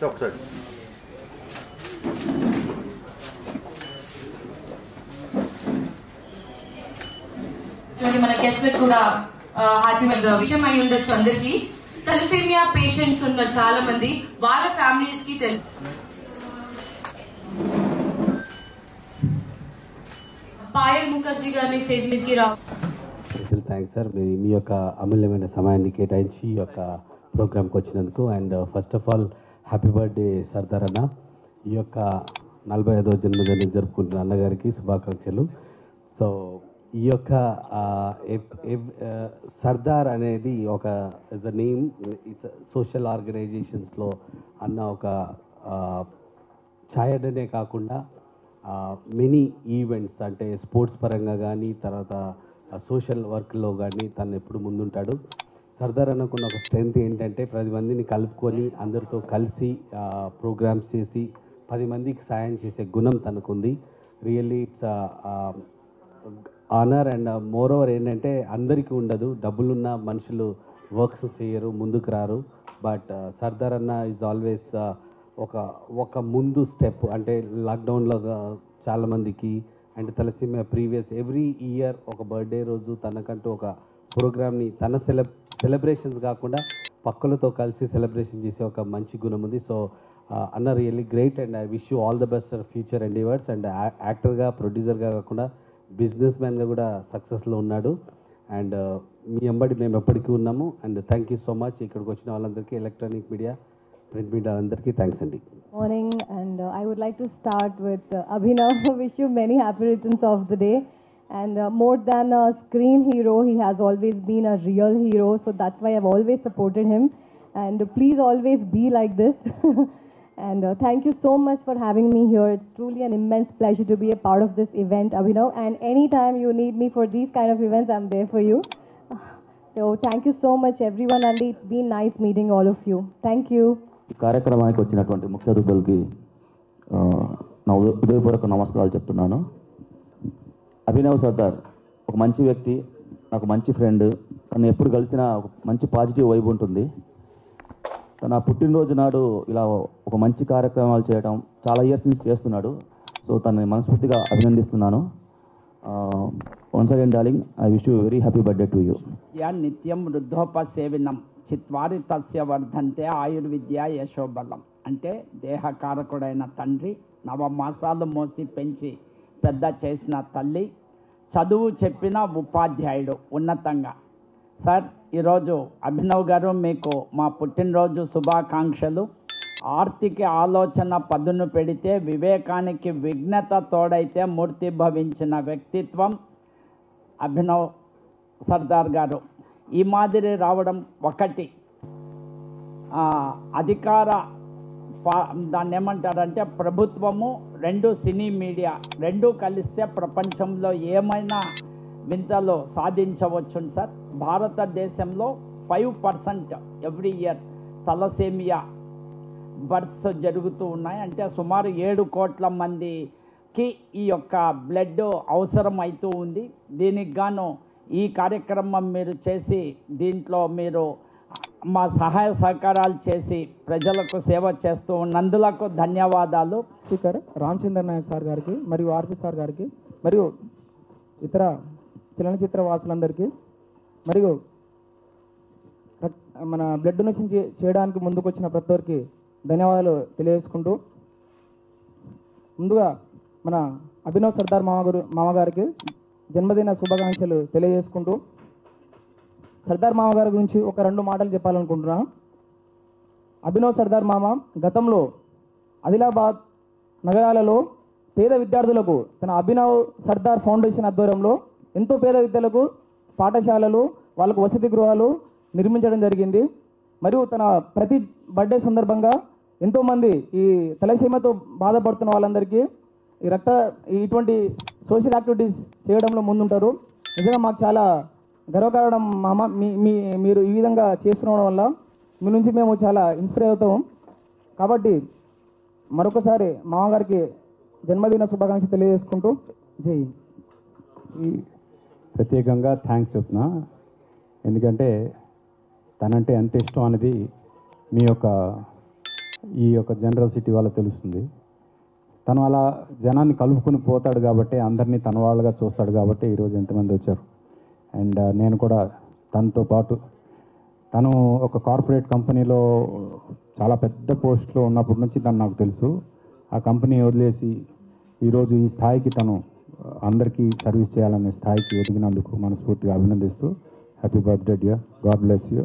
ఒకసారి మన గెస్ట్లకు కూడా హాజీ విషయం అయి ఉండొచ్చు. అందరికీ తలసేమియా పేషెంట్స్ ఉన్న చాలా మంది వాళ్ళ ఫ్యామిలీస్ కి తెలుసు. పాయల్ ముఖర్జీ గారిని స్టేజ్ మీదకి రా. స్పెషల్ థ్యాంక్స్ సార్, మీ యొక్క అమూల్యమైన సమయాన్ని కేటాయించి ఈ యొక్క ప్రోగ్రామ్కి వచ్చినందుకు. And first of all happy birthday Sardar అన్న. ఈ యొక్క 45వ జన్మదినం జరుపుకుంటున్న అన్నగారికి శుభాకాంక్షలు. సో ఈ యొక్క సర్దార్ అనేది ఒక is a name, it's social ఆర్గనైజేషన్స్లో అన్న ఒక ఛాయడనే కాకుండా మెనీ ఈవెంట్స్ అంటే స్పోర్ట్స్ పరంగా కానీ తర్వాత సోషల్ వర్క్లో కానీ తను ఎప్పుడు ముందుంటాడు. సర్దార్ అనుకున్న ఒక స్ట్రెంగ్త్ ఏంటంటే 10 మందిని కలుపుకొని అందరితో కలిసి ప్రోగ్రామ్స్ చేసి 10 మందికి సాయం చేసే గుణం తనకుంది. Really it's honour. And moreover ఏంటంటే అందరికీ ఉండదు, డబ్బులున్న మనుషులు వర్క్స్ చేయరు, ముందుకు రారు. బట్ సర్దార్ అన్న ఈజ్ ఆల్వేస్ ఒక ముందు స్టెప్. అంటే లాక్డౌన్లో చాలామందికి and thalassaemia previous every year ఒక బర్త్డే రోజు తనకంటూ ఒక ప్రోగ్రామ్ని తన సెలబ్రేషన్స్ కాకుండా పక్కలతో కలిసి సెలబ్రేషన్ చేసే ఒక మంచి గుణం ఉంది. సో అన్న really great and I wish you all the best for future endeavours. And యాక్టర్గా ప్రొడ్యూసర్గా కాకుండా బిజినెస్ మ్యాన్గా కూడా సక్సెస్లో ఉన్నాడు. అండ్ మీ వెంబడి మేము ఎప్పటికీ ఉన్నాము. And thank you so much. ఇక్కడికి వచ్చిన వాళ్ళందరికీ, ఎలక్ట్రానిక్ మీడియా, ప్రింట్ మీడియా అందరికీ థ్యాంక్స్ అండి. Morning, and I would like to start with Abhinav. Wish you many happy returns of the day. And more than a screen hero, he has always been a real hero. So that's why I've always supported him. And please always be like this. And thank you so much for having me here. It's truly an immense pleasure to be a part of this event, Abhinav. And anytime you need me for these kind of events, I'm there for you. So thank you so much, everyone. And it's been nice meeting all of you. Thank you. ఈ కార్యక్రమానికి వచ్చినటువంటి ముఖ్య అతిథులకి నా హృదయపూర్వక నమస్కారాలు చెప్తున్నాను. అభినవ్ సర్దార్ ఒక మంచి వ్యక్తి, నాకు మంచి ఫ్రెండ్. తను ఎప్పుడు కలిసినా ఒక మంచి పాజిటివ్ వైబ్ ఉంటుంది. తన పుట్టినరోజు నాడు ఇలా ఒక మంచి కార్యక్రమాలు చేయడం చాలా ఇయర్స్ నుంచి చేస్తున్నాడు. సో తనని మనస్ఫూర్తిగా అభినందిస్తున్నాను. Once again darling, I wish you very happy birthday to you. Yeah నిత్యం వృద్ధోపసేవినం చిత్వారి తస్య వర్ధంతే ఆయుర్విద్య యశోబలం. అంటే దేహకారకుడైన తండ్రి, 9 మాసాలు మోసి పెంచి పెద్ద చేసిన తల్లి, చదువు చెప్పిన ఉపాధ్యాయుడు ఉన్నతంగా. సార్, ఈరోజు అభినవ్ గారు మీకు మా పుట్టినరోజు శుభాకాంక్షలు. ఆర్థిక ఆలోచన పదును పెడితే వివేకానికి విఘ్నత తోడైతే మూర్తి భవించిన వ్యక్తిత్వం అభినవ్ సర్దార్ గారు. ఈ మాదిరి రావడం ఒకటి, అధికార దాన్ని ఏమంటారంటే ప్రభుత్వము, 2 సినీ మీడియా 2 కలిస్తే ప్రపంచంలో ఏమైనా వింతలు సాధించవచ్చు సార్. భారతదేశంలో 5% ఎవ్రీ ఇయర్ తలసేమియా బర్త్స్ జరుగుతూ ఉన్నాయి. అంటే సుమారు 7 కోట్ల మందికి ఈ యొక్క బ్లడ్ అవసరం అవుతూ ఉంది. దీనికి గాను ఈ కార్యక్రమం మీరు చేసి దీంట్లో మీరు మా సహాయ సహకారాలు చేసి ప్రజలకు సేవ చేస్తూ ఉన్నందులకు ధన్యవాదాలు. స్పీకర్ రామచంద్ర నాయక్ సార్ గారికి మరియు ఆర్పి సార్ గారికి మరియు ఇతర చలనచిత్ర వాసులందరికీ మరియు మన బ్లడ్ డొనేషన్ చేయడానికి ముందుకు వచ్చిన ప్రతి ఒక్కరికి ధన్యవాదాలు తెలియజేసుకుంటూ, ముందుగా మన అభినవ్ సర్దార్ మామగారికి జన్మదిన శుభాకాంక్షలు తెలియజేసుకుంటూ, సర్దార్ మామగారి గురించి ఒక 2 మాటలు చెప్పాలనుకుంటున్నాను. అభినవ్ సర్దార్ మామ గతంలో ఆదిలాబాద్ నగరాలలో పేద విద్యార్థులకు తన అభినవ్ సర్దార్ ఫౌండేషన్ ఆధ్వర్యంలో ఎంతో పేద విద్యలకు పాఠశాలలు, వాళ్ళకు వసతి గృహాలు నిర్మించడం జరిగింది. మరియు తన ప్రతి బర్త్డే సందర్భంగా ఎంతోమంది ఈ తలసీమతో బాధపడుతున్న వాళ్ళందరికీ ఇటువంటి సోషల్ యాక్టివిటీస్ చేయడంలో ముందుంటారు. నిజంగా మాకు చాలా గర్వకారణం మామ. మీరు ఈ విధంగా చేస్తుండడం వల్ల మీ నుంచి మేము చాలా ఇన్స్పైర్ అవుతాము. కాబట్టి మరొకసారి మామగారికి జన్మదిన శుభాకాంక్షలు తెలియజేసుకుంటూ జై. ప్రత్యేకంగా థ్యాంక్స్ చెప్తున్నా, ఎందుకంటే తనంటే ఎంత ఇష్టం అనేది మీ యొక్క ఈ యొక్క జనరసిటీ వల్ల తెలుస్తుంది. తను అలా జనాన్ని కలుపుకొని పోతాడు కాబట్టి, అందరినీ తన వాళ్ళగా చూస్తాడు కాబట్టి ఈరోజు ఎంతమంది వచ్చారు. అండ్ నేను కూడా తనతో పాటు, తను ఒక కార్పొరేట్ కంపెనీలో చాలా పెద్ద పోస్ట్లో ఉన్నప్పటి నుంచి తను నాకు తెలుసు. ఆ కంపెనీ వదిలేసి ఈరోజు ఈ స్థాయికి తను అందరికీ సర్వీస్ చేయాలనే స్థాయికి ఎదిగినందుకు మనస్ఫూర్తిగా అభినందిస్తూ happy birthday dear, God bless you.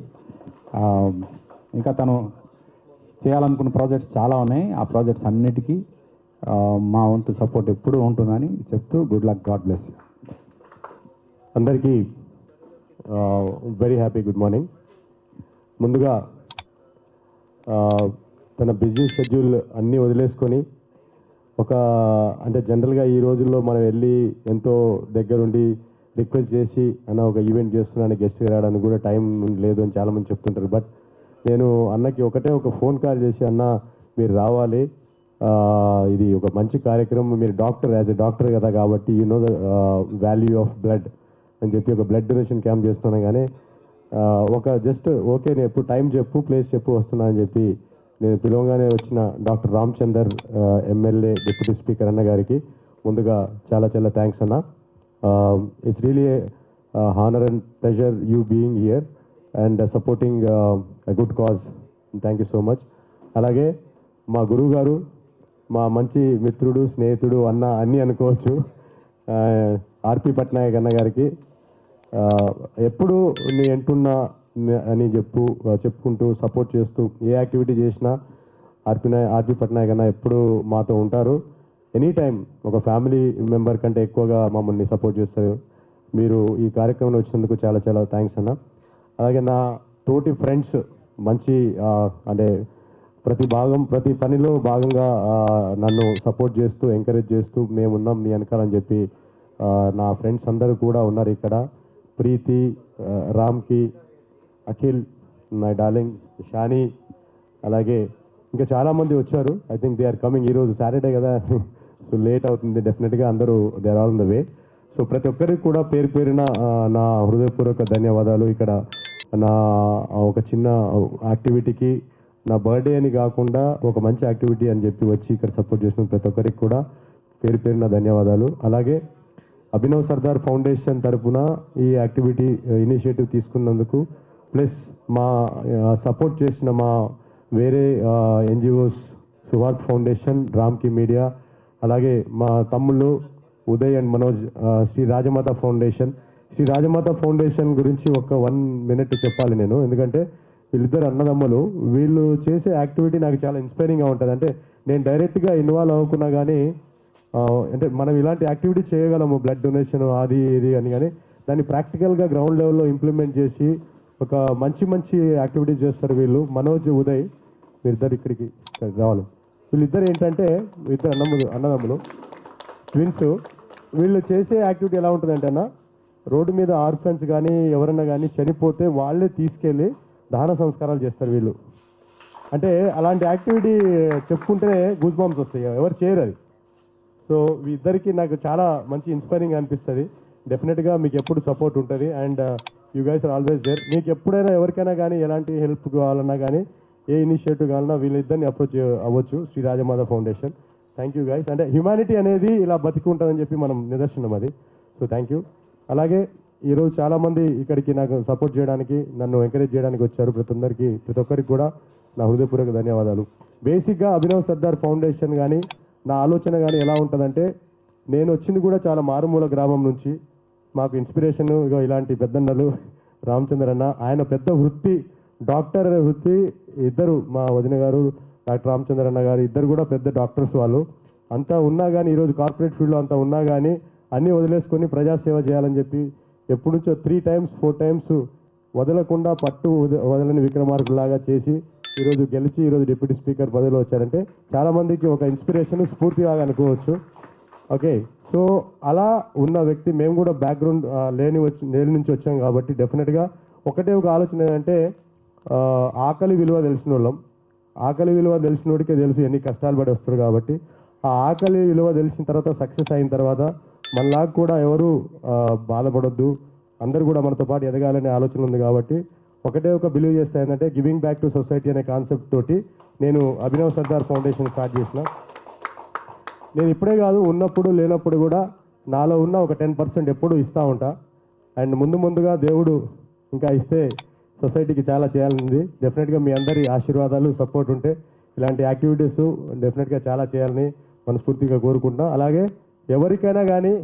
ఇంకా తను చేయాలనుకున్న ప్రాజెక్ట్స్ చాలా ఉన్నాయి. ఆ ప్రాజెక్ట్స్ అన్నిటికీ మా వంతు సపోర్ట్ ఎప్పుడూ ఉంటుందని చెప్తూ good luck, God bless you. అందరికీ వెరీ హ్యాపీ గుడ్ మార్నింగ్. ముందుగా తన బిజీ షెడ్యూల్ అన్నీ వదిలేసుకొని అంటే జనరల్గా ఈ రోజుల్లో మనం వెళ్ళి ఎంతో దగ్గరుండి రిక్వెస్ట్ చేసి అన్న ఒక ఈవెంట్ చేస్తున్నాను గెస్ట్గా రావడానికి కూడా టైం లేదు అని చాలామంది చెప్తుంటారు. బట్ నేను అన్నకి ఒక ఫోన్ కాల్ చేసి అన్న మీరు రావాలి, ఇది ఒక మంచి కార్యక్రమం, మీరు యాజ్ ఎ డాక్టర్ కదా కాబట్టి you know the value of blood అని చెప్పి ఒక బ్లడ్ డొనేషన్ క్యాంప్ చేస్తున్నాను. కానీ జస్ట్ ఓకే నేను ఎప్పుడు టైం చెప్పు, ప్లేస్ చెప్పు, వస్తున్నా అని చెప్పి నేను పిలవగానే వచ్చిన doctor Ramachandar MLA deputy speaker అన్న గారికి ముందుగా చాలా చాలా థ్యాంక్స్ అన్న. It's really honour and pleasure you being here and supporting a good cause. Thank you so much. అలాగే మా గురువు గారు, మా మంచి మిత్రుడు, స్నేహితుడు, అన్న అన్నీ అనుకోవచ్చు, ఆర్పి పట్నాయక్ అన్న గారికి ఎప్పుడు నీ ఎంటున్నా అని చెప్పుకుంటూ సపోర్ట్ చేస్తూ ఏ యాక్టివిటీ చేసినా ఆర్పి పట్నాయక్ అన్న ఎప్పుడు మాతో ఉంటారు. ఎనీ టైం ఒక ఫ్యామిలీ మెంబర్ కంటే ఎక్కువగా మమ్మల్ని సపోర్ట్ చేస్తారు. మీరు ఈ కార్యక్రమంలో వచ్చినందుకు చాలా చాలా థ్యాంక్స్ అన్న. అలాగే నా తోటి ఫ్రెండ్స్ మంచి అంటే ప్రతి పనిలో భాగంగా నన్ను సపోర్ట్ చేస్తూ ఎంకరేజ్ చేస్తూ మేమున్నాం మీ వెనకాలని చెప్పి నా ఫ్రెండ్స్ అందరూ కూడా ఉన్నారు ఇక్కడ. ప్రీతి, రామ్కి, అఖిల్, మై డార్లింగ్ షానీ, అలాగే ఇంకా చాలామంది వచ్చారు. I think they are coming. ఈరోజు సాటర్డే కదా, సో లేట్ అవుతుంది. డెఫినెట్గా అందరూ they are all in the way. So ప్రతి ఒక్కరికి కూడా పేరు పేరున నా హృదయపూర్వక ధన్యవాదాలు. ఇక్కడ నా ఒక చిన్న యాక్టివిటీకి, నా బర్త్డే అని కాకుండా ఒక మంచి యాక్టివిటీ అని చెప్పి వచ్చి ఇక్కడ సపోర్ట్ చేసిన ప్రతి ఒక్కరికి కూడా పేరు పేరున ధన్యవాదాలు. అలాగే అభినవ్ సర్దార్ ఫౌండేషన్ తరఫున ఈ యాక్టివిటీ ఇనిషియేటివ్ తీసుకున్నందుకు, ప్లస్ మా సపోర్ట్ చేసిన మా వేరే ఎన్జిఓస్, సుహార్త్ ఫౌండేషన్, రామ్కి మీడియా, అలాగే మా తమ్ముళ్ళు ఉదయ్ అండ్ మనోజ్, శ్రీ రాజమాత ఫౌండేషన్ గురించి ఒక 1 minute చెప్పాలి నేను. ఎందుకంటే వీళ్ళిద్దరు అన్నదమ్ములు, వీళ్ళు చేసే యాక్టివిటీ నాకు చాలా ఇన్స్పైరింగ్గా ఉంటుంది. అంటే నేను డైరెక్ట్గా ఇన్వాల్వ్ అవ్వకున్నా కానీ అంటే మనం ఇలాంటి యాక్టివిటీ చేయగలము, బ్లడ్ డొనేషన్ అది ఇది అని, కానీ దాన్ని ప్రాక్టికల్గా గ్రౌండ్ లెవెల్లో ఇంప్లిమెంట్ చేసి ఒక మంచి యాక్టివిటీస్ చేస్తారు వీళ్ళు. మనోజ్, ఉదయ్ వీళ్ళిద్దరు ఇక్కడికి రావాలి. వీళ్ళిద్దరు ఏంటంటే ఇద్దరు అన్నదమ్ములు, ట్విన్స్. వీళ్ళు చేసే యాక్టివిటీ ఎలా ఉంటుందంటే అన్న, రోడ్డు మీద ఆర్ఫన్స్ కానీ ఎవరన్నా కానీ చనిపోతే వాళ్ళే తీసుకెళ్ళి దహన సంస్కారాలు చేస్తారు వీళ్ళు. అంటే అలాంటి యాక్టివిటీ చెప్పుకుంటేనే గూస్ బాంబ్స్ వస్తాయి, ఎవరు చేయరు అది. సో ఈ ఇద్దరికి నాకు చాలా మంచి ఇన్స్పైరింగ్ అనిపిస్తుంది. డెఫినెట్గా మీకు ఎప్పుడు సపోర్ట్ ఉంటుంది and you guys are always there. మీకు ఎప్పుడైనా ఎవరికైనా కానీ ఎలాంటి హెల్ప్ కావాలన్నా కానీ, ఏ ఇనిషియేటివ్ కావాలన్నా వీళ్ళిద్దరిని అప్రోచ్ అవ్వచ్చు, Shri Rajmata foundation. Thank you guys. అంటే హ్యుమానిటీ అనేది ఇలా బతికి ఉంటుందని చెప్పి మనం నిదర్శనం అది. So thank you. అలాగే ఈరోజు చాలామంది ఇక్కడికి నాకు సపోర్ట్ చేయడానికి, నన్ను ఎంకరేజ్ చేయడానికి వచ్చారు. ప్రతి ఒక్కరికి కూడా నా హృదయపూర్వక ధన్యవాదాలు. బేసిక్గా అభినవ్ సర్దార్ ఫౌండేషన్ కానీ నా ఆలోచన కానీ ఎలా ఉంటుందంటే, నేను వచ్చింది కూడా చాలా మారుమూల గ్రామం నుంచి. మాకు ఇన్స్పిరేషన్ ఇలాంటి పెద్దన్నలు, రామచంద్ర అన్న, ఆయన పెద్ద వృత్తి డాక్టర్ అనే వృత్తి. ఇద్దరు మా వదిన గారు, డాక్టర్ రామచంద్ర అన్న గారు, ఇద్దరు కూడా పెద్ద డాక్టర్స్. వాళ్ళు అంతా ఉన్నా కానీ, ఈరోజు కార్పొరేట్ ఫీల్డ్లో అంతా ఉన్నా కానీ అన్నీ వదిలేసుకొని ప్రజాసేవ చేయాలని చెప్పి ఎప్పటి నుంచో 3 times 4 times వదలకుండా వదలని విక్రమార్కులాగా చేసి ఈరోజు గెలిచి ఈరోజు డిప్యూటీ స్పీకర్ పదవిలో వచ్చారంటే చాలామందికి ఒక ఇన్స్పిరేషన్, స్ఫూర్తిలాగా అనుకోవచ్చు. ఓకే, సో అలా ఉన్న వ్యక్తి. మేము కూడా బ్యాక్గ్రౌండ్ లేని నుంచి వచ్చాం కాబట్టి డెఫినెట్గా ఒకటే ఒక ఆలోచన ఏంటంటే, ఆకలి విలువ తెలిసిన వాళ్ళం. ఆకలి విలువ తెలిసినోడికే తెలుసు ఎన్ని కష్టాలు పడి వస్తారు కాబట్టి, ఆ ఆకలి విలువ తెలిసిన తర్వాత, సక్సెస్ అయిన తర్వాత మనలాగా కూడా ఎవరు బాధపడొద్దు, అందరూ కూడా మనతో పాటు ఎదగాలనే ఆలోచన ఉంది కాబట్టి ఒకటే ఒక బిలీవ్ చేస్తా ఏంటంటే గివింగ్ బ్యాక్ టు సొసైటీ అనే కాన్సెప్ట్ తోటి నేను అభినవ్ సర్దార్ ఫౌండేషన్ స్టార్ట్ చేసిన. నేను ఇప్పుడే కాదు, ఉన్నప్పుడు లేనప్పుడు కూడా నాలో ఉన్న ఒక 10% ఎప్పుడూ ఇస్తూ ఉంటా. అండ్ ముందుగా దేవుడు ఇంకా ఇస్తే సొసైటీకి చాలా చేయాలని డెఫినెట్గా మీ అందరి ఆశీర్వాదాలు సపోర్ట్ ఉంటే ఇలాంటి యాక్టివిటీస్ డెఫినెట్గా చాలా చేయాలని మనస్ఫూర్తిగా కోరుకుంటున్నాం. అలాగే ఎవరికైనా కానీ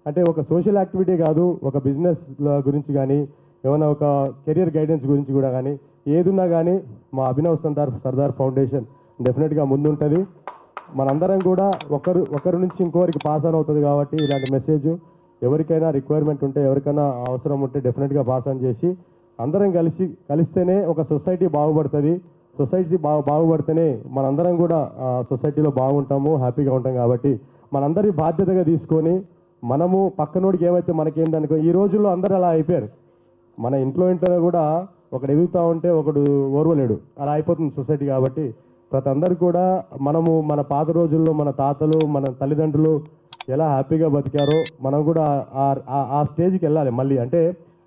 అంటే ఒక సోషల్ యాక్టివిటీ కాదు, ఒక బిజినెస్ గురించి కానీ ఏమైనా ఒక కెరియర్ గైడెన్స్ గురించి కూడా కానీ ఏదున్నా కానీ మా అభినవ్ సర్దార్ ఫౌండేషన్ డెఫినెట్గా ముందుంటుంది. మనందరం కూడా ఒకరి నుంచి ఇంకోరికి పాస్ ఆన్ అవుతుంది కాబట్టి ఇలాంటి మెసేజ్ ఎవరికైనా రిక్వైర్మెంట్ ఉంటే ఎవరికైనా అవసరం ఉంటే డెఫినెట్గా పాస్ ఆన్ చేసి అందరం కలిస్తేనే ఒక సొసైటీ బాగుపడుతుంది. సొసైటీ బాగుపడితేనే మనందరం కూడా సొసైటీలో బాగుంటాము, హ్యాపీగా ఉంటాం. కాబట్టి మనందరి బాధ్యతగా తీసుకొని మనము పక్కనోడికి ఏమైతే మనకేందనుకో, ఈ రోజుల్లో అందరూ అలా అయిపోయారు. మన ఇంట్లోనే కూడా ఒకడు ఎదుగుతూ ఉంటే ఒకడు ఓర్వలేడు, అలా అయిపోతుంది సొసైటీ. కాబట్టి ప్రతి అందరు కూడా మనము మన పాత రోజుల్లో మన తాతలు మన తల్లిదండ్రులు ఎలా హ్యాపీగా బతికారో మనం కూడా ఆ స్టేజ్కి వెళ్ళాలి మళ్ళీ. అంటే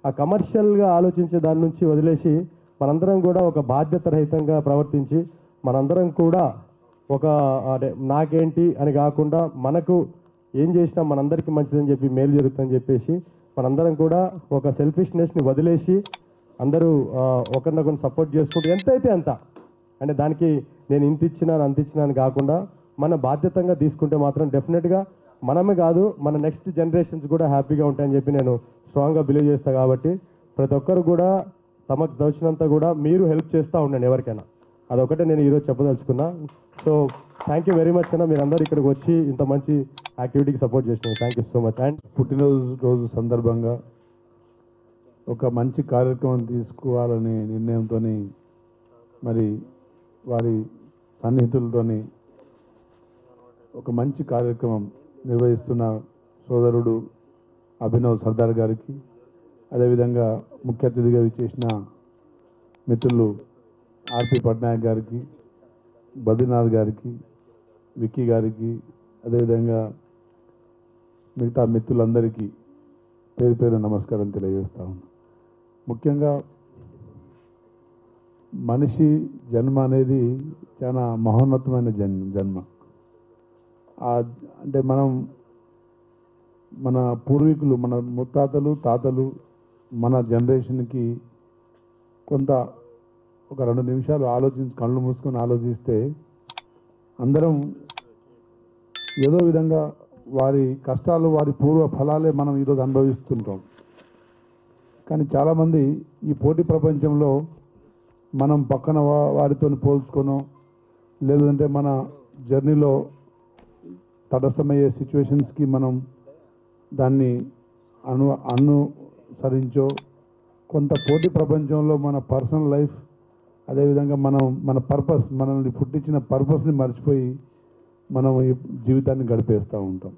ఆ కమర్షియల్గా ఆలోచించే దాని నుంచి వదిలేసి మనందరం కూడా ఒక బాధ్యత రహితంగా ప్రవర్తించి మనందరం కూడా ఒక అంటే నాకేంటి అని కాకుండా మనకు ఏం చేసినా మనందరికీ మంచిదని చెప్పి మేలు జరుగుతుందని చెప్పేసి మనందరం కూడా ఒక సెల్ఫిష్నెస్ని వదిలేసి అందరూ ఒకరినొకరిని సపోర్ట్ చేసుకుంటూ ఎంతైతే అంత, అంటే దానికి నేను ఇంత ఇచ్చినాను అంత ఇచ్చినాను కాకుండా మన బాధ్యతంగా తీసుకుంటే మాత్రం డెఫినెట్గా మనమే కాదు మన నెక్స్ట్ జనరేషన్స్ కూడా హ్యాపీగా ఉంటాయని చెప్పి నేను స్ట్రాంగ్గా బిలీవ్ చేస్తాను. కాబట్టి ప్రతి ఒక్కరు కూడా తమకు దోచినంత కూడా మీరు హెల్ప్ చేస్తూ ఉండండి ఎవరికైనా. అదొకటే నేను ఈరోజు చెప్పదలుచుకున్నా. So thank you very much అన్న, మీరందరూ ఇక్కడికి వచ్చి ఇంత మంచి యాక్టివిటీకి సపోర్ట్ చేసినారు. Thank you so much. And పుట్టినరోజు సందర్భంగా ఒక మంచి కార్యక్రమం తీసుకోవాలనే నిర్ణయంతో మరి వారి సన్నిహితులతోని ఒక మంచి కార్యక్రమం నిర్వహిస్తున్న సోదరుడు అభినవ్ సర్దార్ గారికి, అదేవిధంగా ముఖ్య అతిథిగా విచ్చేసిన మిత్రులు ఆర్పి పట్నాయక్ గారికి, బద్రీనాథ్ గారికి, విక్కీ గారికి, అదేవిధంగా మిగతా మిత్రులందరికీ పేరు పేరు నమస్కారం తెలియజేస్తా ఉన్నాను. ముఖ్యంగా మనిషి జన్మ అనేది చాలా మహోన్నతమైన జన్మ. అంటే మన పూర్వీకులు, మన ముత్తాతలు తాతలు మన జనరేషన్కి కొంత ఒక 2 నిమిషాలు కళ్ళు మూసుకొని ఆలోచిస్తే అందరం ఏదో విధంగా వారి కష్టాలు వారి పూర్వ ఫలాలే మనం ఈరోజు అనుభవిస్తుంటాం. కానీ చాలామంది ఈ పోటీ ప్రపంచంలో మనం పక్కన వారితో పోల్చుకోనో లేదంటే మన జర్నీలో తటస్థమయ్యే సిచ్యువేషన్స్కి మనం దాన్ని అనుసరించో కొంత పోటీ ప్రపంచంలో మన పర్సనల్ లైఫ్ అదేవిధంగా మన పర్పస్, మనల్ని పుట్టించిన పర్పస్ని మర్చిపోయి మనం ఈ జీవితాన్ని గడిపేస్తూ ఉంటాం.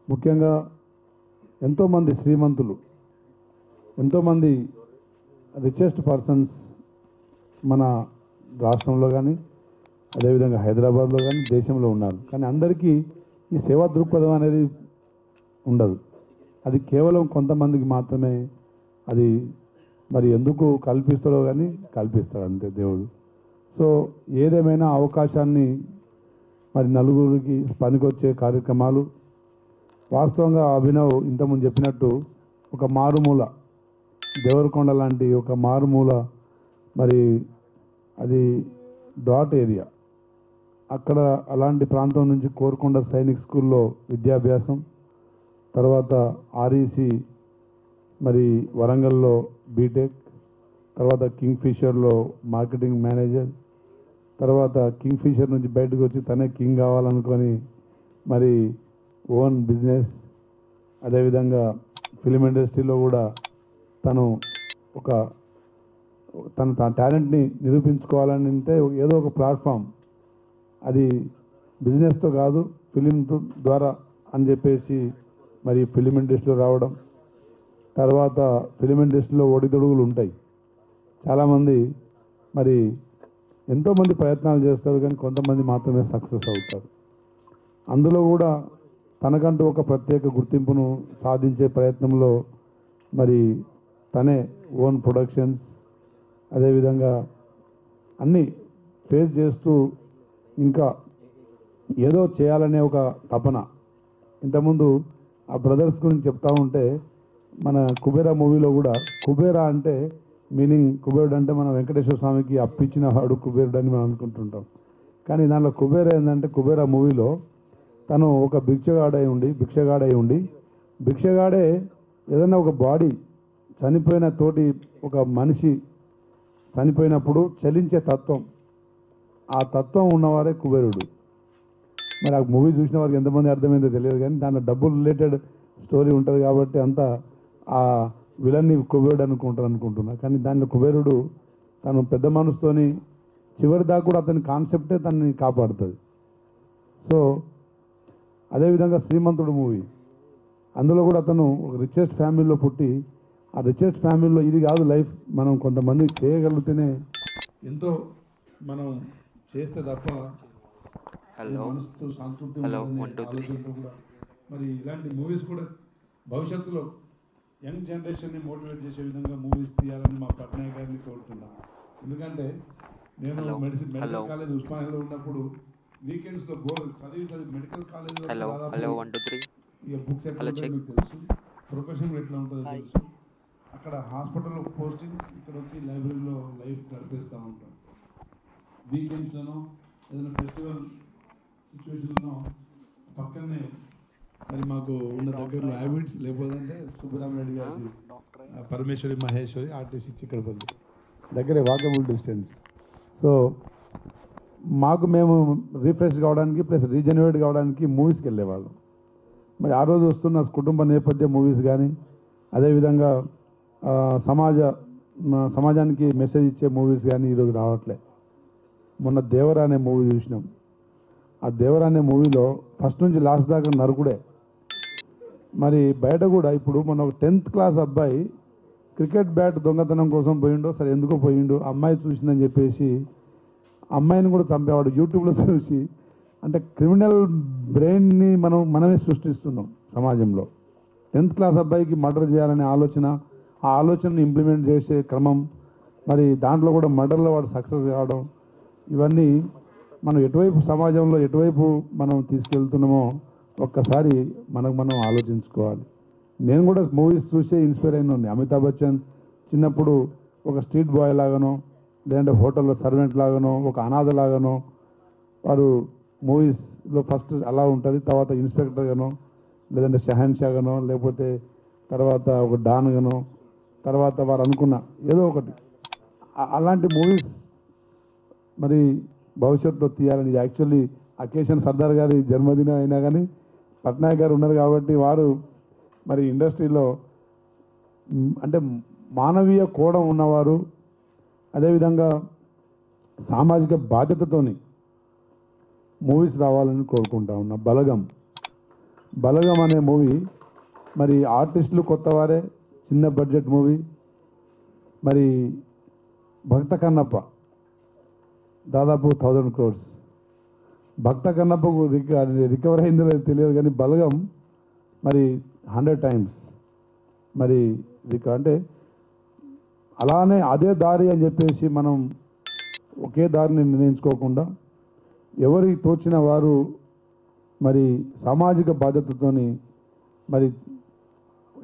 ముఖ్యంగా ఎంతోమంది శ్రీమంతులు, ఎంతోమంది రిచెస్ట్ పర్సన్స్ మన రాష్ట్రంలో కానీ అదేవిధంగా హైదరాబాద్లో కానీ దేశంలో ఉన్నారు. కానీ అందరికీ ఈ సేవా దృక్పథం అనేది ఉండదు. అది కేవలం కొంతమందికి మాత్రమే అది మరి ఎందుకు కల్పిస్తాడో కానీ కల్పిస్తాడు అంతే దేవుడు. సో ఏదేమైనా అవకాశాన్ని మరి నలుగురికి పనికొచ్చే కార్యక్రమాలు వాస్తవంగా అభినవ్ ఇంతకుముందు చెప్పినట్టు ఒక మారుమూల దేవరకొండ లాంటి ఒక మారుమూల మరి అది డాట్ ఏరియా, అక్కడ అలాంటి ప్రాంతం నుంచి కోరుకొండ సైనిక్ స్కూల్లో విద్యాభ్యాసం, తర్వాత ఆర్ఈసి మరి వరంగల్లో బీటెక్, తర్వాత కింగ్ఫిషర్లో మార్కెటింగ్ మేనేజర్, తర్వాత కింగ్ఫిషర్ నుంచి బయటకు వచ్చి తనే కింగ్ కావాలనుకొని మరి ఓన్ బిజినెస్, అదేవిధంగా ఫిలిం ఇండస్ట్రీలో కూడా తను తన టాలెంట్ని నిరూపించుకోవాలని అంటే ఏదో ఒక ప్లాట్ఫామ్, అది బిజినెస్తో కాదు ఫిలిం ద్వారా అని చెప్పేసి మరి ఫిలిం ఇండస్ట్రీలో రావడం. తర్వాత ఫిలిం ఇండస్ట్రీలో ఒడిదొడుగులు ఉంటాయి. చాలామంది మరి ఎంతోమంది ప్రయత్నాలు చేస్తారు కానీ కొంతమంది మాత్రమే సక్సెస్ అవుతారు. అందులో కూడా తనకంటూ ఒక ప్రత్యేక గుర్తింపును సాధించే ప్రయత్నంలో మరి తనే ఓన్ ప్రొడక్షన్స్ అదేవిధంగా అన్నీ ఫేస్ చేస్తూ ఇంకా ఏదో చేయాలనే ఒక తపన. ఇంతకుముందు ఆ బ్రదర్స్ గురించి చెప్తా ఉంటే మన కుబేరా మూవీలో కూడా కుబేరా అంటే మీనింగ్ కుబేరుడు అంటే మన వెంకటేశ్వర స్వామికి అప్పిచ్చిన వాడు కుబేరుడు అని మనం అనుకుంటుంటాం. కానీ దానిలో కుబేరా ఏంటంటే కుబేరా మూవీలో తను ఒక భిక్షగాడై ఉండి భిక్షగాడే ఏదైనా ఒక బాడీ చనిపోయిన తోటి ఒక మనిషి చనిపోయినప్పుడు చలించే తత్వం, ఆ తత్వం ఉన్నవారే కుబేరుడు. మరి ఆ మూవీ చూసిన వారికి ఎంతమంది అర్థమైందో తెలియదు, కానీ దాంట్లో డబ్బు రిలేటెడ్ స్టోరీ ఉంటుంది కాబట్టి అంతా ఆ విలన్ని కుబేరుడు అనుకుంటున్నా. కానీ దాంట్లో కుబేరుడు తను పెద్ద మనసుతోని చివరి దాకా కూడా అతని కాన్సెప్టే తనని కాపాడుతుంది. సో అదేవిధంగా శ్రీమంతుడు మూవీ, అందులో కూడా అతను ఒక రిచెస్ట్ ఫ్యామిలీలో పుట్టి ఆ రిచెస్ట్ ఫ్యామిలీలో ఇది కాదు లైఫ్, మనం కొంతమంది చేయగలిగితేనే ఎంతో మనం చేస్తే తప్ప మనసుతో సంతృప్తి ఆలోచనతో కూడా. మరి ఇలాంటి మూవీస్ కూడా భవిష్యత్తులో యంగ్ జనరేషన్ని మోటివేట్ చేసే విధంగా మూవీస్ తీయాలని మా పట్నాయక్ గారిని కోరుతున్నాను. ఎందుకంటే నేను మెడికల్ కాలేజ్ ఉస్మానియాలో ఉన్నప్పుడు వీకెండ్స్లో చదివి మెడికల్ కాలేజ్లో ఇక బుక్స్ ఎట్లా ఉంటాయో మీకు తెలుసు, ప్రొఫెషన్ ఎట్లా ఉంటుందో తెలుసు. అక్కడ హాస్పిటల్లో పోస్టింగ్స్, ఇక్కడ వచ్చి లైబ్రరీలో లైఫ్ గడిపేస్తూ ఉంటాం. వీకెండ్స్లోనో ఏదైనా ఫెస్టివల్ సిచ్యువేషన్లో పక్కనే మరి మాకు ఉన్న దగ్గరలో హ్యాబిట్స్ లేకపోతే సుబ్బరామరెడ్డి గారి పరమేశ్వరి మహేశ్వరి ఆర్టీసీ చిక్కడపల్లి దగ్గరే వాకబుల్ డిస్టెన్స్. సో మాకు మేము రిఫ్రెష్ కావడానికి ప్లస్ రీజనరేట్ కావడానికి మూవీస్కి వెళ్ళేవాళ్ళం. మరి ఆ రోజు వస్తున్న కుటుంబ నేపథ్య మూవీస్ కానీ అదేవిధంగా సమాజానికి మెసేజ్ ఇచ్చే మూవీస్ కానీ ఈరోజు రావట్లే. మొన్న దేవరా అనే మూవీ చూసినాం. ఆ దేవరా అనే మూవీలో ఫస్ట్ నుంచి లాస్ట్ దాకా నరుకుడే. మరి బయట కూడా ఇప్పుడు మన ఒక 10th క్లాస్ అబ్బాయి క్రికెట్ బ్యాట్ దొంగతనం కోసం పోయిండో, సరే ఎందుకో పోయిండు, అమ్మాయి చూసిందని చెప్పేసి అమ్మాయిని కూడా చంపేవాడు యూట్యూబ్లో చూసి. అంటే క్రిమినల్ బ్రెయిన్ని మనమే సృష్టిస్తున్నాం సమాజంలో. 10th క్లాస్ అబ్బాయికి మర్డర్ చేయాలనే ఆలోచన, ఆ ఆలోచనను ఇంప్లిమెంట్ చేసే క్రమం, మరి దాంట్లో కూడా మర్డర్లో వాడు సక్సెస్ కావడం, ఇవన్నీ మనం ఎటువైపు సమాజంలో ఎటువైపు మనం తీసుకెళ్తున్నామో ఒక్కసారి మనం ఆలోచించుకోవాలి. నేను కూడా మూవీస్ చూసే ఇన్స్పైర్ అయిన అమితాబ్ బచ్చన్ చిన్నప్పుడు ఒక స్ట్రీట్ బాయ్ లాగానో లేదంటే హోటల్లో సర్వెంట్ లాగానో ఒక అనాథ లాగానో వారు మూవీస్లో ఫస్ట్ అలా ఉంటుంది, తర్వాత ఇన్స్పెక్టర్గానో లేదంటే షహన్షాగానో లేకపోతే తర్వాత ఒక డాన్గానో తర్వాత వారు అనుకున్న ఏదో ఒకటి అలాంటి మూవీస్ మరి భవిష్యత్తులో తీయాలని. యాక్చువల్లీ అకేషన్ సర్దార్ గారి జన్మదినం అయినా కానీ పట్నాయక్ గారు ఉన్నారు కాబట్టి వారు మరి ఇండస్ట్రీలో అంటే మానవీయ కోణం ఉన్నవారు, అదేవిధంగా సామాజిక బాధ్యతతోని మూవీస్ రావాలని కోరుకుంటా ఉన్నా. బలగం అనే మూవీ మరి ఆర్టిస్టులు కొత్తవారే, చిన్న బడ్జెట్ మూవీ. మరి భక్త కన్నప్ప దాదాపు 1000 crores. భక్త కన్నప్పకు రికవర్ అయిందో తెలియదు, కానీ బలగం మరి 100 times మరి అంటే అలానే అదే దారి అని చెప్పేసి మనం ఒకే దారిని నిర్ణయించుకోకుండా ఎవరికి తోచిన వారు మరి సామాజిక బాధ్యతతోని మరి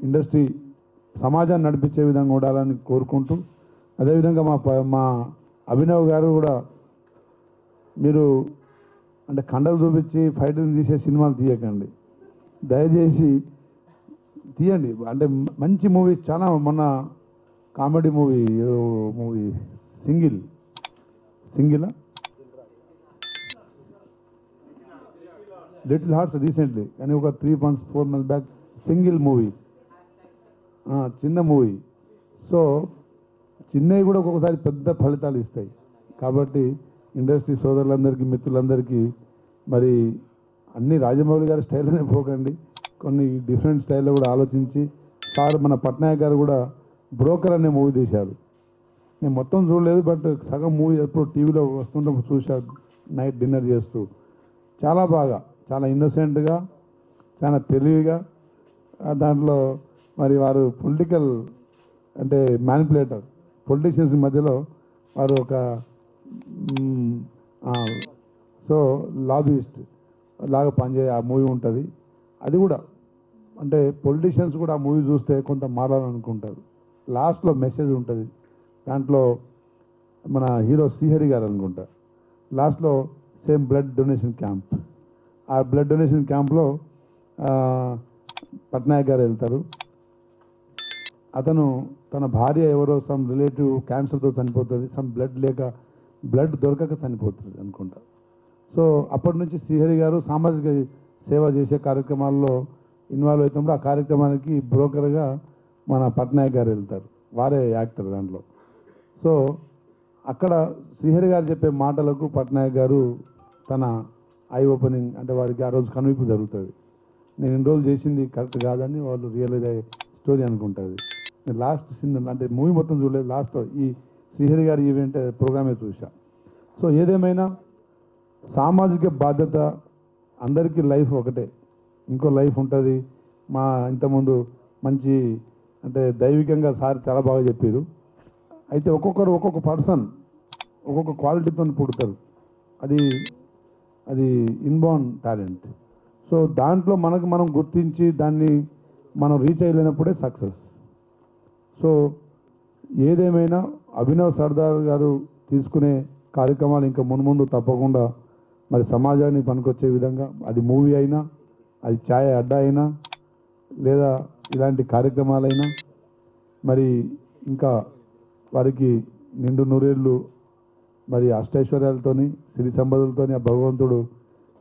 ఇండస్ట్రీ సమాజాన్ని నడిపించే విధంగా ఉండాలని కోరుకుంటూ, అదేవిధంగా మా అభినవ్ గారు కూడా మీరు అంటే కండలు చూపించి ఫైటింగ్ తీసే సినిమాలు తీయకండి, దయచేసి తీయండి. అంటే మంచి మూవీస్ చాలా, మొన్న comedy movie single little hearts recently, కానీ ఒక 3 months బ్యాక్ సింగిల్ మూవీ, చిన్న మూవీ. సో చిన్నవి కూడా ఒక్కొక్కసారి పెద్ద ఫలితాలు ఇస్తాయి. కాబట్టి ఇండస్ట్రీ సోదరులందరికీ మిత్రులందరికీ మరి అన్ని రాజమౌళి గారి స్టైల్లోనే పోకండి, కొన్ని డిఫరెంట్ స్టైల్లో కూడా ఆలోచించి. సార్ మన పట్నాయక్ గారు కూడా బ్రోకర్ అనే మూవీ తీశారు. నేను మొత్తం చూడలేదు, బట్ సగం మూవీ ఎప్పుడు టీవీలో వస్తుంటప్పుడు చూశాను నైట్ డిన్నర్ చేస్తూ. చాలా బాగా, చాలా ఇన్నోసెంట్గా, చాలా తెలివిగా దాంట్లో మరి వారు పొలిటికల్ అంటే మ్యానిపులేటర్ పొలిటీషియన్స్ మధ్యలో వారు ఒక సో లాబీయిస్ట్ లాగా పనిచేయ ఆ మూవీ ఉంటుంది. అది కూడా అంటే పొలిటీషియన్స్ కూడా ఆ మూవీ చూస్తే కొంత మారాలనుకుంటారు. లాస్ట్లో మెసేజ్ ఉంటుంది. దాంట్లో మన హీరో శ్రీహరి గారు అనుకుంటా లాస్ట్లో సేమ్ బ్లడ్ డొనేషన్ క్యాంప్, ఆ బ్లడ్ డొనేషన్ క్యాంప్లో పట్నాయక్ గారు వెళ్తారు. అతను తన భార్య ఎవరో సమ్ రిలేటివ్ క్యాన్సర్తో చనిపోతుంది, సమ్ బ్లడ్ దొరకక చనిపోతుంది అనుకుంటా. సో అప్పటి నుంచి శ్రీహరి గారు సామాజిక సేవ చేసే కార్యక్రమాల్లో ఇన్వాల్వ్ అవుతున్నప్పుడు ఆ కార్యక్రమానికి బ్రోకర్గా మన పట్నాయక్ గారు వెళ్తారు, వారే యాక్టర్ దాంట్లో. సో అక్కడ శ్రీహరి గారు చెప్పే మాటలకు పట్నాయక్ గారు తన ఐ ఓపెనింగ్ అంటే వారికి ఆ రోజు కనువిప్పు జరుగుతుంది. నేను ఇన్ని రోజులు చేసింది కరెక్ట్ కాదని వాళ్ళు రియలైజ్ అయ్యే స్టోరీ అనుకుంటుంది. నేను లాస్ట్ సీన్ అంటే మూవీ మొత్తం చూడలేదు, లాస్ట్ ఈ శ్రీహరి గారి ఈవెంట్ ప్రోగ్రామే చూసా. సో ఏదేమైనా సామాజిక బాధ్యత, అందరికీ లైఫ్ ఒకటే, ఇంకో లైఫ్ ఉంటుంది. మా ఇంతకుముందు మంచి అంటే దైవికంగా సార్ చాలా బాగా చెప్పారు. అయితే ఒక్కొక్కరు ఒక్కొక్క పర్సన్ ఒక్కొక్క క్వాలిటీతో పుడతారు, అది ఇన్బార్న్ టాలెంట్. సో దాంట్లో మనం గుర్తించి దాన్ని మనం రీచ్ అయ్యలేనప్పుడే సక్సెస్. సో ఏదేమైనా అభినవ్ సర్దార్ గారు తీసుకునే కార్యక్రమాలు ఇంకా మున్ముందు తప్పకుండా మరి సమాజానికి పనికొచ్చే విధంగా, అది మూవీ అయినా, అది ఛాయ్ అడ్డా అయినా, లేదా ఇలాంటి కార్యక్రమాలైనా, మరి ఇంకా వారికి నిండు నూరేళ్ళు మరి అష్టైశ్వర్యాలతోని సిరి సంపదలతోని ఆ భగవంతుడు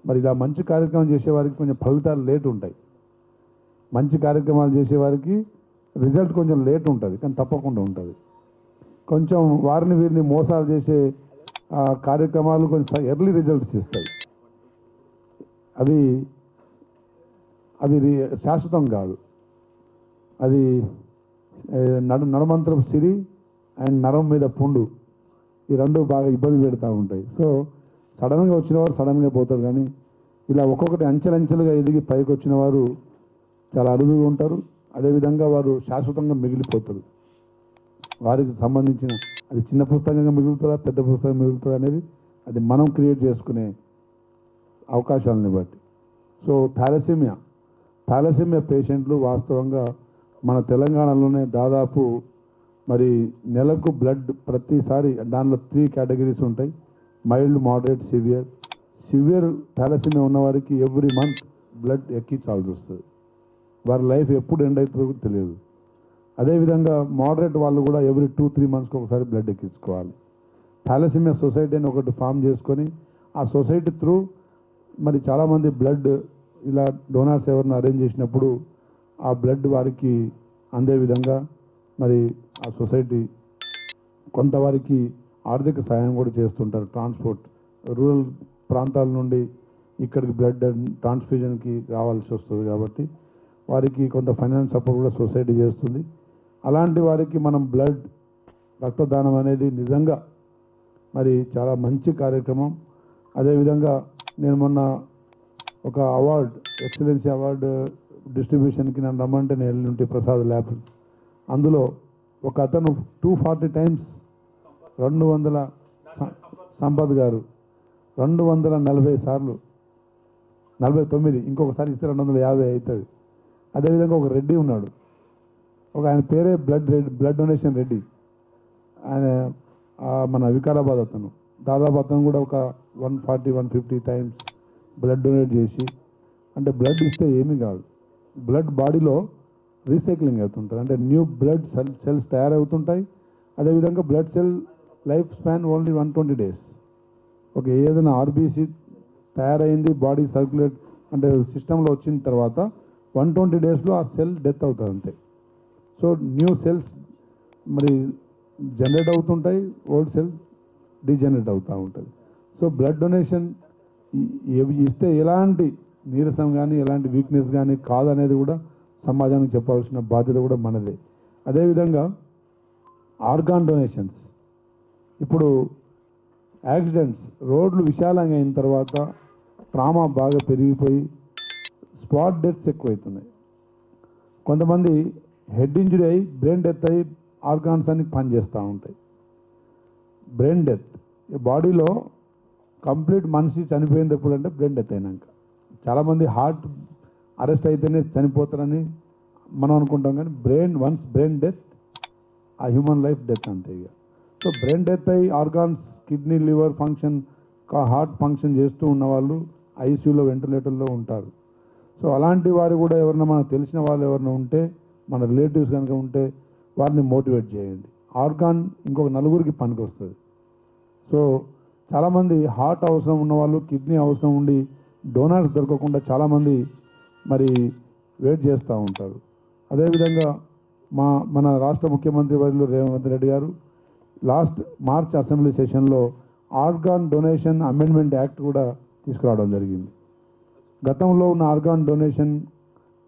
మరి ఇలా మంచి కార్యక్రమం చేసేవారికి కొంచెం ఫలితాలు లేట్ ఉంటాయి. మంచి కార్యక్రమాలు చేసేవారికి రిజల్ట్ కొంచెం లేట్ ఉంటుంది, కానీ తప్పకుండా ఉంటుంది. కొంచెం వారిని వీరిని మోసాలు చేసే కార్యక్రమాలు కొంచెం ఎర్లీ రిజల్ట్స్ ఇస్తాయి. అవి శాశ్వతం కాదు. అది నడమంత్రపు సిరి అండ్ నరం మీద పుండు, ఈ రెండు బాగా ఇబ్బంది పెడతా ఉంటాయి. సో సడన్గా వచ్చిన వారు సడన్గా పోతారు, కానీ ఇలా ఒక్కొక్కటి అంచెలంచెలుగా ఎదిగి పైకి వచ్చిన వారు చాలా అరుదుగా ఉంటారు. అదేవిధంగా వారు శాశ్వతంగా మిగిలిపోతారు. వారికి సంబంధించిన అది చిన్న పుస్తకంగా మిగులుతుందా పెద్ద పుస్తకం మిగులుతుందా అనేది అది మనం క్రియేట్ చేసుకునే అవకాశాలని బట్టి. సో థాలసీమియా పేషెంట్లు వాస్తవంగా మన తెలంగాణలోనే దాదాపు మరి నెలకు బ్లడ్ ప్రతిసారి దానిలో 3 కేటగిరీస్ ఉంటాయి: మైల్డ్, మోడరేట్, సివియర్ థాలసీమియా ఉన్నవారికి ఎవ్రీ మంత్ బ్లడ్ ఎక్కించాల్సి వస్తుంది. వారి లైఫ్ ఎప్పుడు ఎండ్ అవుతుందో తెలియదు. అదేవిధంగా మోడరేట్ వాళ్ళు కూడా ఎవ్రీ 2-3 మంత్స్కి ఒకసారి బ్లడ్ ఎక్కించుకోవాలి. థాలసీమియా సొసైటీ అని ఒకటి ఫామ్ చేసుకొని ఆ సొసైటీ త్రూ మరి చాలామంది బ్లడ్ ఇలా డోనార్స్ ఎవరిని అరేంజ్ చేసినప్పుడు ఆ బ్లడ్ వారికి అందే విధంగా మరి ఆ సొసైటీ కొంతవారికి ఆర్థిక సాయం కూడా చేస్తుంటారు. ట్రాన్స్పోర్ట్ రూరల్ ప్రాంతాల నుండి ఇక్కడికి బ్లడ్ ట్రాన్స్ఫ్యూజన్కి రావాల్సి వస్తుంది కాబట్టి వారికి కొంత ఫైనాన్స్ సపోర్ట్ కూడా సొసైటీ చేస్తుంది. అలాంటి వారికి మనం బ్లడ్ రక్తదానం అనేది నిజంగా మరి చాలా మంచి కార్యక్రమం. అదేవిధంగా నేను మొన్న ఒక అవార్డు, ఎక్సలెన్సీ అవార్డు డిస్ట్రిబ్యూషన్కి నన్ను రమ్మంటే నేను వెళ్ళి ప్రసాద్ ల్యాబ్, అందులో ఒక అతను 240 టైమ్స్ 200 సంపత్ గారు 240 సార్లు 49, ఇంకొకసారి ఇస్తే 250 అవుతుంది. అదేవిధంగా ఒక రెడ్డి ఉన్నాడు, ఆయన పేరే బ్లడ్ డొనేషన్ రెడ్డి, ఆయన మన వికారాబాద్ అతను. దాదాపు అతను కూడా ఒక 140-150 టైమ్స్ బ్లడ్ డొనేట్ చేసి, అంటే బ్లడ్ ఇస్తే ఏమీ కాదు, బ్లడ్ బాడీలో రీసైక్లింగ్ అవుతుంటుంది, అంటే న్యూ బ్లడ్ సెల్స్ తయారవుతుంటాయి. అదేవిధంగా blood cell life span only 120 days. ఏదైనా ఆర్బీసీ తయారైంది బాడీ సర్క్యులేట్ అంటే సిస్టంలో వచ్చిన తర్వాత 120 daysలో ఆ సెల్ డెత్ అవుతుంది అంతే. సో న్యూ సెల్స్ మరి జనరేట్ అవుతుంటాయి, ఓల్డ్ సెల్ డీజనరేట్ అవుతూ ఉంటుంది. సో బ్లడ్ డొనేషన్ ఇస్తే ఎలాంటి నీరసం కానీ ఎలాంటి వీక్నెస్ కానీ కాదనేది కూడా సమాజానికి చెప్పాల్సిన బాధ్యత కూడా మనదే. అదేవిధంగా ఆర్గాన్ డొనేషన్స్, ఇప్పుడు యాక్సిడెంట్స్, రోడ్లు విశాలంగా అయిన తర్వాత ట్రామా బాగా పెరిగిపోయి స్పాట్ డెత్స్ ఎక్కువవుతున్నాయి. కొంతమంది హెడ్ ఇంజరీ అయ్యి బ్రెయిన్ డెత్ అయ్యి ఆర్గాన్స్ అన్ని పనిచేస్తూ ఉంటాయి. బ్రెయిన్ డెత్, ఈ బాడీలో కంప్లీట్ మనిషి చనిపోయింది ఎప్పుడు అంటే బ్రెయిన్ డెత్ అయినాక. చాలామంది హార్ట్ అరెస్ట్ అయితేనే చనిపోతారని మనం అనుకుంటాం, కానీ వన్స్ బ్రెయిన్ డెత్ ఆ హ్యూమన్ లైఫ్ డెత్ అంతే ఇక. సో బ్రెయిన్ డెత్ అయ్యి organs, kidney, liver function, heart function చేస్తూ ఉన్న వాళ్ళు ఐసీయూలో, వెంటిలేటర్లో ఉంటారు. సో అలాంటి వారు కూడా ఎవరైనా మనకు తెలిసిన వాళ్ళు ఎవరైనా ఉంటే, మన రిలేటివ్స్ కనుక ఉంటే వారిని మోటివేట్ చేయండి. ఆర్గాన్ ఇంకొక నలుగురికి పనికి వస్తుంది. సో చాలామంది హార్ట్ అవసరం ఉన్నవాళ్ళు, కిడ్నీ అవసరం ఉండి డోనర్స్ దొరకకుండా చాలామంది మరి వెయిట్ చేస్తూ ఉంటారు. అదేవిధంగా మన రాష్ట్ర ముఖ్యమంత్రి వర్యులు రేవంత్ రెడ్డి గారు లాస్ట్ మార్చ్ అసెంబ్లీ సెషన్లో ఆర్గాన్ డొనేషన్ అమెండ్మెంట్ యాక్ట్ కూడా తీసుకురావడం జరిగింది. గతంలో ఉన్న ఆర్గాన్ డొనేషన్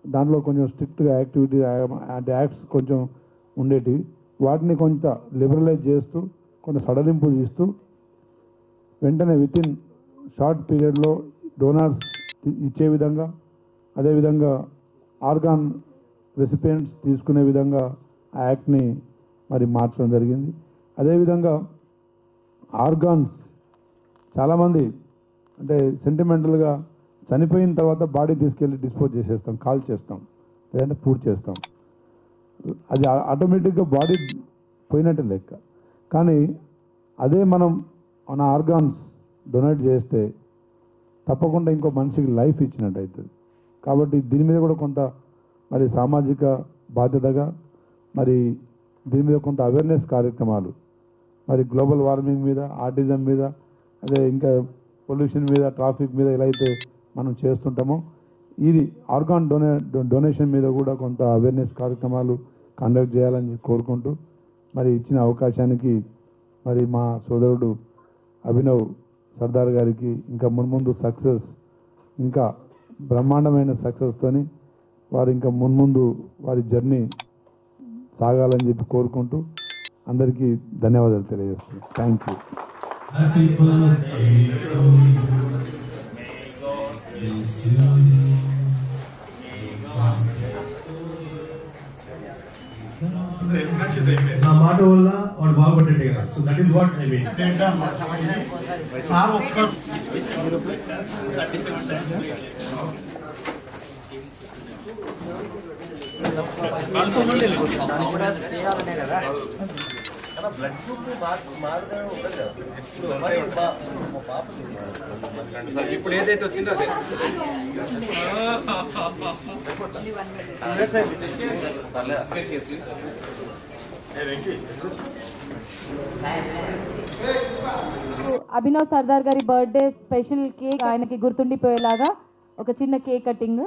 దాంట్లో కొంచెం స్ట్రిక్ట్గా యాక్టివిటీ యాక్ట్స్ కొంచెం ఉండేటివి, వాటిని కొంత లిబరలైజ్ చేస్తూ, కొంత సడలింపు ఇస్తూ వెంటనే వితిన్ షార్ట్ పీరియడ్లో డోనార్స్ ఇచ్చే విధంగా, అదేవిధంగా ఆర్గాన్ రెసిపియెంట్స్ తీసుకునే విధంగా ఆ యాక్ట్ని మరి మార్చడం జరిగింది. అదేవిధంగా ఆర్గాన్స్ చాలామంది అంటే సెంటిమెంటల్గా చనిపోయిన తర్వాత బాడీ తీసుకెళ్ళి డిస్పోజ్ చేసేస్తాం, కాల్ చేస్తాం, లేదంటే పూర్తి చేస్తాం. అది ఆటోమేటిక్గా బాడీ పోయినట్టే లెక్క. కానీ అదే మనం మన ఆర్గాన్స్ డొనేట్ చేస్తే తప్పకుండా ఇంకో మనిషికి లైఫ్ ఇచ్చినట్టు అవుతుంది. కాబట్టి దీని మీద కూడా కొంత మరి సామాజిక బాధ్యతగా మరి దీని మీద కొంత అవేర్నెస్ కార్యక్రమాలు, మరి గ్లోబల్ వార్మింగ్ మీద, ఆర్టిజం మీద, అదే ఇంకా పొల్యూషన్ మీద, ట్రాఫిక్ మీద ఎలా అయితే మనం చేస్తుంటామో ఇది ఆర్గాన్ డొనేషన్ మీద కూడా కొంత అవేర్నెస్ కార్యక్రమాలు కండక్ట్ చేయాలని కోరుకుంటూ, మరి ఇచ్చిన అవకాశానికి మరి మా సోదరుడు అభినవ్ సర్దార్ గారికి ఇంకా మున్ముందు సక్సెస్, ఇంకా బ్రహ్మాండమైన సక్సెస్తోని వారు ఇంకా మున్ముందు వారి జర్నీ సాగాలని చెప్పి కోరుకుంటూ అందరికీ ధన్యవాదాలు తెలియజేస్తున్నాను. Thank you. నా మాట వల్ల వాడు బాగుపడ్డట్టే కదా. So that is what I mean. Sir ఒక్క ఇప్పుడు ఏదైతే వచ్చిందో అదే అభినవ్ సర్దార్ గారి బర్త్డే స్పెషల్ కేక్ ఆయనకి గుర్తుండిపోయేలాగా ఒక చిన్న కేక్ కటింగ్.